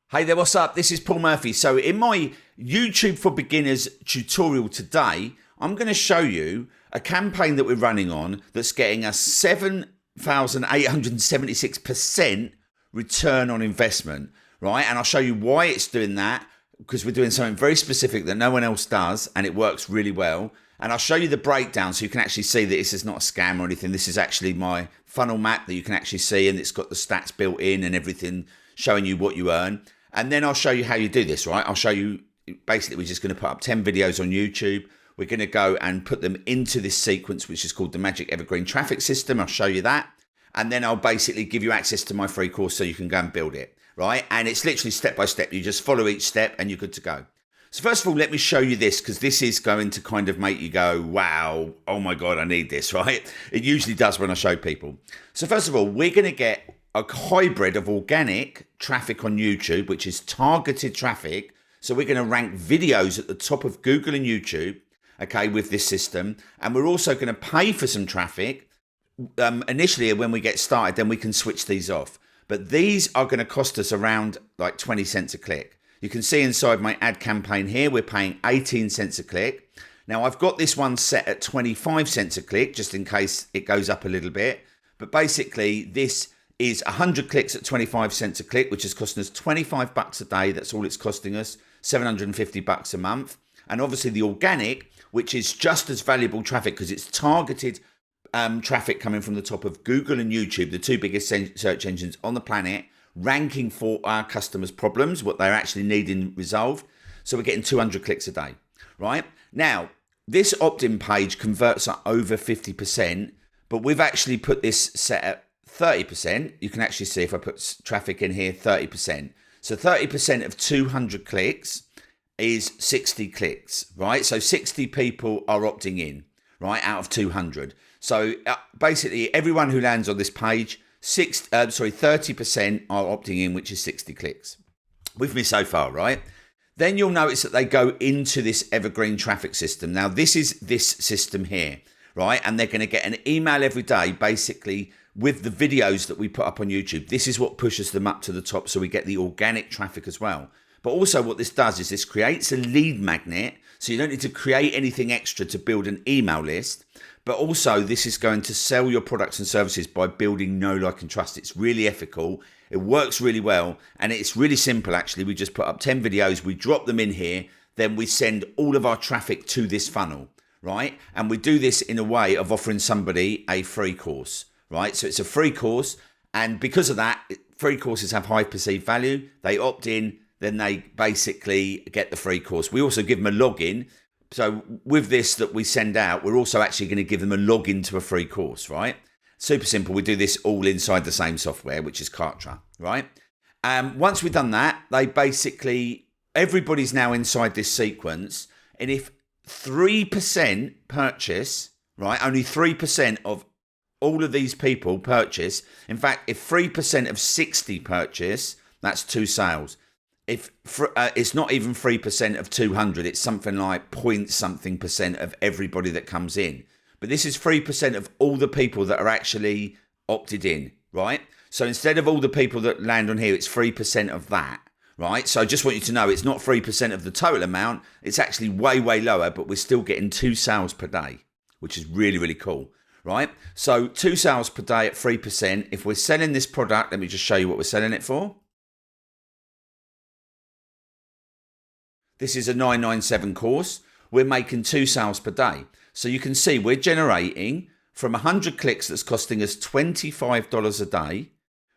Hey there, what's up? This is Paul Murphy. So in my YouTube for Beginners tutorial today, I'm going to show you a campaign that we're running on that's getting us 7,876% return on investment, right? And I'll show you why it's doing that, because we're doing something very specific that no one else does, and it works really well. And I'll show you the breakdown so you can actually see that this is not a scam or anything. This is actually my funnel map that you can actually see, and it's got the stats built in and everything showing you what you earn. And then I'll show you how you do this, right? I'll show you, basically, we're just going to put up 10 videos on YouTube. We're going to go and put them into this sequence, which is called the Magic Evergreen Traffic System. I'll show you that. And then I'll basically give you access to my free course so you can go and build it, right? And it's literally step by step. You just follow each step and you're good to go. So first of all, let me show you this, because this is going to kind of make you go, wow, oh my God, I need this, right? It usually does when I show people. So first of all, we're going to get a hybrid of organic traffic on YouTube, which is targeted traffic. So we're going to rank videos at the top of Google and YouTube, okay, with this system. And we're also going to pay for some traffic. Initially, when we get started, then we can switch these off. But these are going to cost us around like 20 cents a click. You can see inside my ad campaign here, we're paying 18 cents a click. Now I've got this one set at 25 cents a click, just in case it goes up a little bit. But basically this is 100 clicks at 25 cents a click, which is costing us 25 bucks a day. That's all it's costing us, 750 bucks a month. And obviously the organic, which is just as valuable traffic because it's targeted traffic coming from the top of Google and YouTube, the two biggest search engines on the planet, ranking for our customers' problems, what they're actually needing resolved. So we're getting 200 clicks a day, right? Now, this opt-in page converts at over 50%, but we've actually put this set at 30%. You can actually see if I put traffic in here, 30%. So 30% of 200 clicks is 60 clicks, right? So 60 people are opting in, right, out of 200. So basically everyone who lands on this page, 30% are opting in, which is 60 clicks. With me so far, right? Then you'll notice that they go into this evergreen traffic system. Now this is this system here, right? And they're going to get an email every day, basically, with the videos that we put up on YouTube. This is what pushes them up to the top, so we get the organic traffic as well. But also what this does is this creates a lead magnet, so you don't need to create anything extra to build an email list. But also this is going to sell your products and services by building know, like, and trust. It's really ethical. It works really well. And it's really simple, actually. We just put up 10 videos. We drop them in here. Then we send all of our traffic to this funnel, right? And we do this in a way of offering somebody a free course, right? So it's a free course. And because of that, free courses have high perceived value. They opt in, then they basically get the free course. We also give them a login. So with this that we send out, we're also actually going to give them a login to a free course, right? Super simple. We do this all inside the same software, which is Kartra, right? Once we've done that, they basically, everybody's now inside this sequence. And if 3% purchase, right, only 3% of all of these people purchase. In fact, if 3% of 60 purchase, that's 2 sales. If it's not even 3% of 200, it's something like point something percent of everybody that comes in. But this is 3% of all the people that are actually opted in, right? So instead of all the people that land on here, it's 3% of that, right? So I just want you to know it's not 3% of the total amount. It's actually way, way lower, but we're still getting 2 sales per day, which is really, really cool, right? So 2 sales per day at 3%. If we're selling this product, let me just show you what we're selling it for. This is a 997 course. We're making 2 sales per day. So you can see we're generating from 100 clicks that's costing us $25 a day.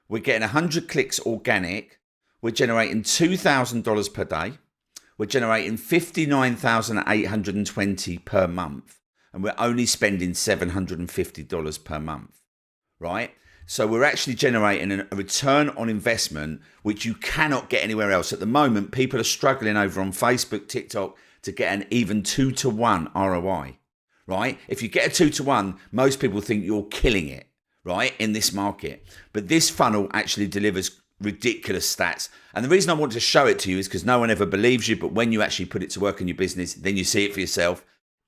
We're getting 100 clicks organic. We're generating $2,000 per day. We're generating $59,820 per month. And we're only spending $750 per month, right? So we're actually generating a return on investment, which you cannot get anywhere else. At the moment, people are struggling over on Facebook, TikTok to get an even 2-to-1 ROI, right? If you get a 2-to-1, most people think you're killing it, right, in this market. But this funnel actually delivers ridiculous stats. And the reason I want to show it to you is because no one ever believes you. But when you actually put it to work in your business, then you see it for yourself.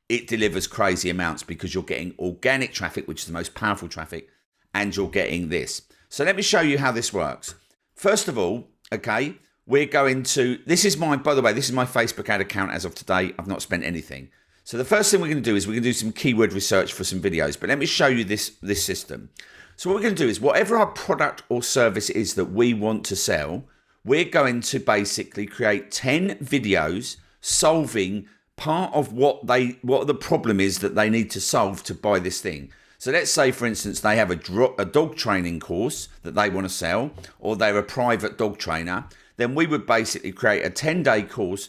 It delivers crazy amounts because you're getting organic traffic, which is the most powerful traffic, and you're getting this. So let me show you how this works. First of all, okay, we're going to, by the way, this is my Facebook ad account as of today. I've not spent anything. So the first thing we're going to do is we're going to do some keyword research for some videos, but let me show you this system. So what we're going to do is whatever our product or service is that we want to sell, we're going to basically create 10 videos solving part of what the problem is that they need to solve to buy this thing. So let's say, for instance, they have a dog training course that they want to sell, or they're a private dog trainer. Then we would basically create a 10-day course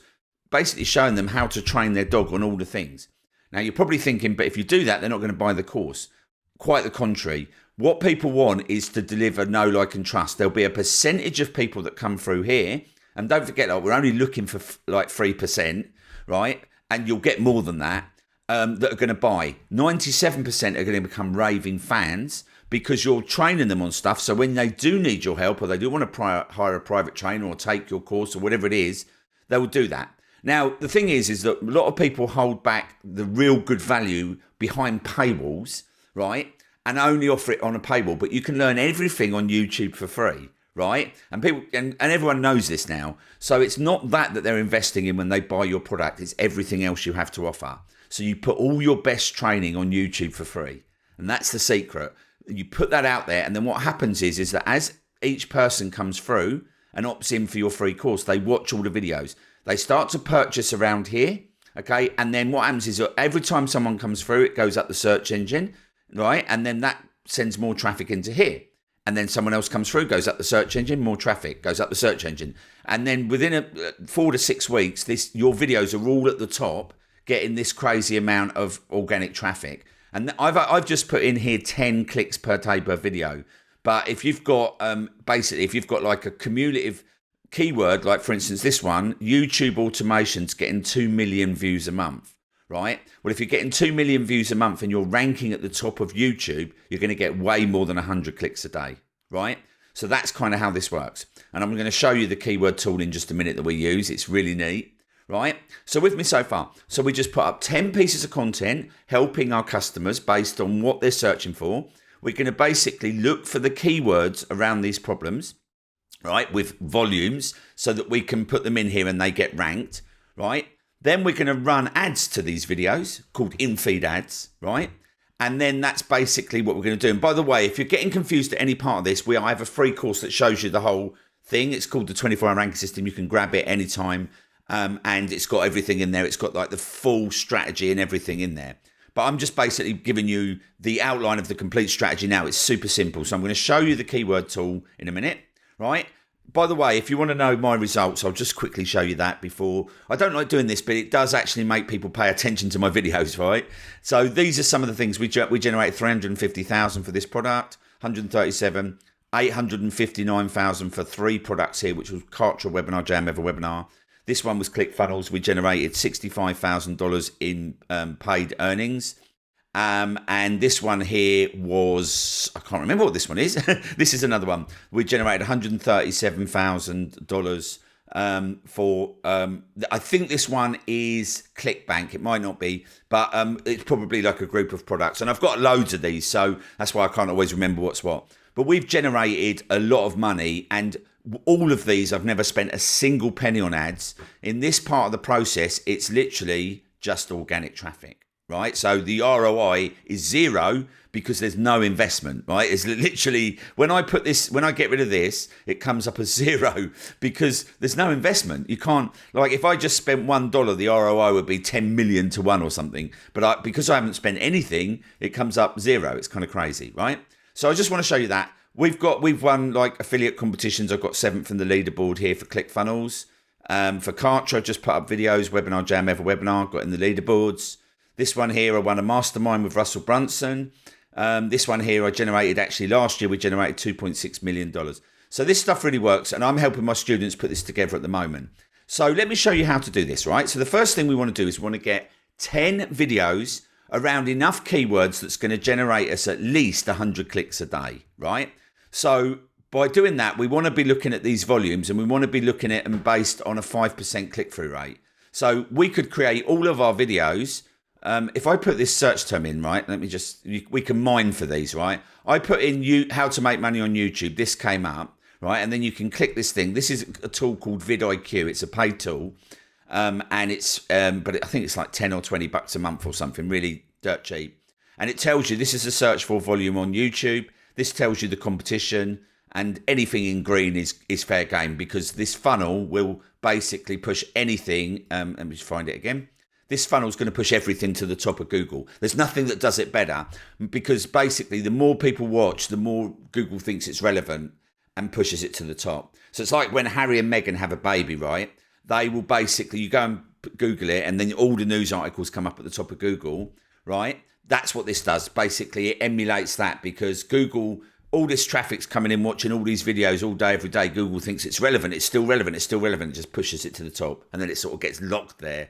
basically showing them how to train their dog on all the things. Now, you're probably thinking, but if you do that, they're not going to buy the course. Quite the contrary. What people want is to deliver know, like, and trust. There'll be a percentage of people that come through here. And don't forget, like, we're only looking for like 3%, right? And you'll get more than that, that are going to buy. 97% are going to become raving fans because you're training them on stuff. So when they do need your help, or they do want to hire a private trainer or take your course or whatever it is, they will do that. Now, the thing is that a lot of people hold back the real good value behind paywalls, right? And only offer it on a paywall. But you can learn everything on YouTube for free, right? And people and everyone knows this now. So it's not that they're investing in when they buy your product. It's everything else you have to offer. So you put all your best training on YouTube for free. And that's the secret. You put that out there. And then what happens is that as each person comes through and opts in for your free course, they watch all the videos. They start to purchase around here, okay? And then what happens is that every time someone comes through, it goes up the search engine, right? And then that sends more traffic into here. And then someone else comes through, goes up the search engine, more traffic, goes up the search engine. And then within 4 to 6 weeks, your videos are all at the top, getting this crazy amount of organic traffic. And I've just put in here 10 clicks per day per video. But if you've got, basically, if you've got like a cumulative keyword, like for instance, this one, YouTube automation's getting 2 million views a month, right? Well, if you're getting 2 million views a month and you're ranking at the top of YouTube, you're going to get way more than 100 clicks a day, right? So that's kind of how this works. And I'm going to show you the keyword tool in just a minute that we use. It's really neat, right? So with me so far. So we just put up 10 pieces of content helping our customers based on what they're searching for. We're going to basically look for the keywords around these problems, right, with volumes so that we can put them in here and they get ranked, right? Then we're going to run ads to these videos called in-feed ads, right? And then that's basically what we're going to do. And by the way, if you're getting confused at any part of this, I have a free course that shows you the whole thing. It's called the 24-hour ranking system. You can grab it anytime, and it's got everything in there. It's got like the full strategy and everything in there. But I'm just basically giving you the outline of the complete strategy now. It's super simple. So I'm going to show you the keyword tool in a minute, right? By the way, if you want to know my results, I'll just quickly show you that before. I don't like doing this, but it does actually make people pay attention to my videos, right? So these are some of the things. We generated 350,000 for this product, 137, 859,000 for 3 products here, which was Kartra webinar, Jam Ever webinar. This one was ClickFunnels. We generated $65,000 in paid earnings. And this one here was, I can't remember what this one is. This is another one. We generated $137,000 for, I think this one is ClickBank. It might not be, but it's probably like a group of products. And I've got loads of these, so that's why I can't always remember what's what. But we've generated a lot of money, and all of these, I've never spent a single penny on ads. In this part of the process, it's literally just organic traffic, right? So the ROI is 0 because there's no investment, right? It's literally, when I get rid of this, it comes up as 0 because there's no investment. You can't, like, if I just spent $1, the ROI would be 10 million to 1 or something. But because I haven't spent anything, it comes up 0. It's kind of crazy, right? So I just want to show you that. We've won like affiliate competitions. I've got 7th in the leaderboard here for ClickFunnels. For Kartra, I just put up videos, webinar, Jam Ever webinar, got in the leaderboards. This one here, I won a mastermind with Russell Brunson. This one here, I generated, actually last year, we generated $2.6 million. So this stuff really works, and I'm helping my students put this together at the moment. So let me show you how to do this, right? So the first thing we want to do is we want to get 10 videos around enough keywords that's going to generate us at least 100 clicks a day, right? So by doing that, we want to be looking at these volumes, and we want to be looking at them based on a 5% click-through rate. So we could create all of our videos. If I put this search term in, right, we can mine for these, right? I put in how to make money on YouTube. This came up, right? And then you can click this thing. This is a tool called vidIQ. It's a paid tool, and it's but I think it's like 10 or 20 bucks a month or something, really dirt cheap. And it tells you this is a search for volume on YouTube. This tells you the competition, and anything in green is fair game, because this funnel will basically push anything. Let me just find it again. This funnel is going to push everything to the top of Google. There's nothing that does it better, because basically the more people watch, the more Google thinks it's relevant and pushes it to the top. So it's like when Harry and Meghan have a baby, right? They will basically, you go and Google it, and then all the news articles come up at the top of Google, right? That's what this does. Basically, it emulates that, because Google, all this traffic's coming in, watching all these videos all day, every day. Google thinks it's relevant. It's still relevant. It's still relevant. It just pushes it to the top, and then it sort of gets locked there,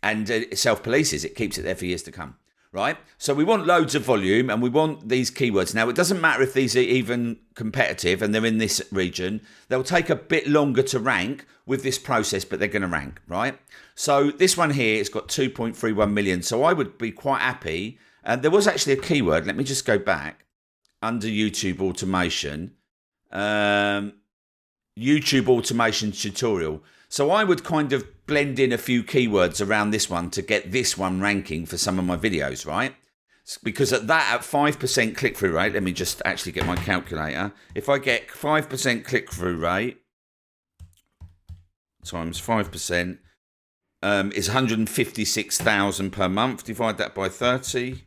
and it self-polices. It keeps it there for years to come, right? So we want loads of volume, and we want these keywords. Now, it doesn't matter if these are even competitive and they're in this region. They'll take a bit longer to rank with this process, but they're going to rank, right? So this one here, it's got 2.31 million. So I would be quite happy. And there was actually a keyword. Let me just go back under YouTube automation, YouTube automation tutorial. So I would kind of blend in a few keywords around this one to get this one ranking for some of my videos, right? Because at 5% click-through rate, let me just actually get my calculator. If I get 5% click-through rate times 5% is 156,000 per month. Divide that by 30.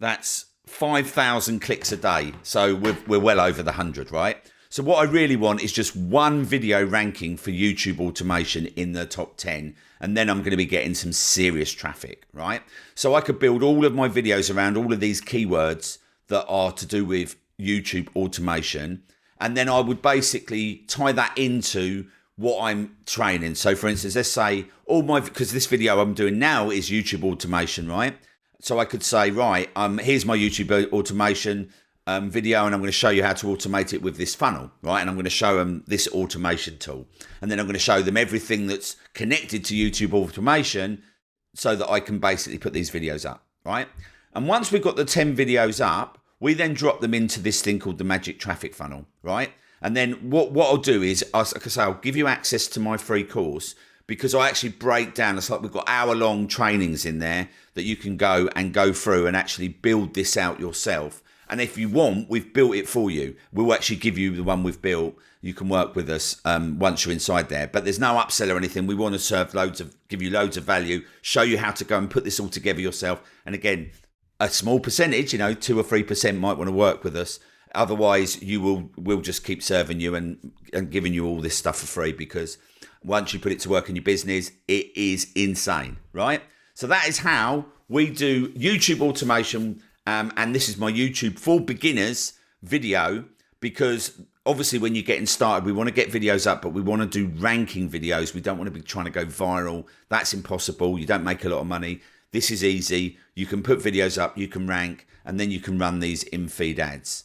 That's 5,000 clicks a day. So we're well over the 100, right? So what I really want is just one video ranking for YouTube automation in the top 10. And then I'm going to be getting some serious traffic, right? So I could build all of my videos around all of these keywords that are to do with YouTube automation. And then I would basically tie that into what I'm training. So for instance, let's say because this video I'm doing now is YouTube automation, right? So I could say, right, here's my YouTube automation video, and I'm going to show you how to automate it with this funnel, right? And I'm going to show them this automation tool. And then I'm going to show them everything that's connected to YouTube automation so that I can basically put these videos up, right? And once we've got the 10 videos up, we then drop them into this thing called the magic traffic funnel, right? And then what I'll do is, I'll give you access to my free course, because I actually break down, it's like we've got hour-long trainings in there that you can go through and actually build this out yourself. And if you want, we've built it for you. We'll actually give you the one we've built. You can work with us once you're inside there. But there's no upsell or anything. We want to give you loads of value, show you how to go and put this all together yourself. And again, a small percentage, 2 or 3% might want to work with us. Otherwise, we'll just keep serving you and giving you all this stuff for free, because once you put it to work in your business, it is insane, right? So that is how we do YouTube automation. And this is my YouTube for beginners video, because obviously when you're getting started, we want to get videos up, but we want to do ranking videos. We don't want to be trying to go viral. That's impossible. You don't make a lot of money. This is easy. You can put videos up, you can rank, and then you can run these in-feed ads.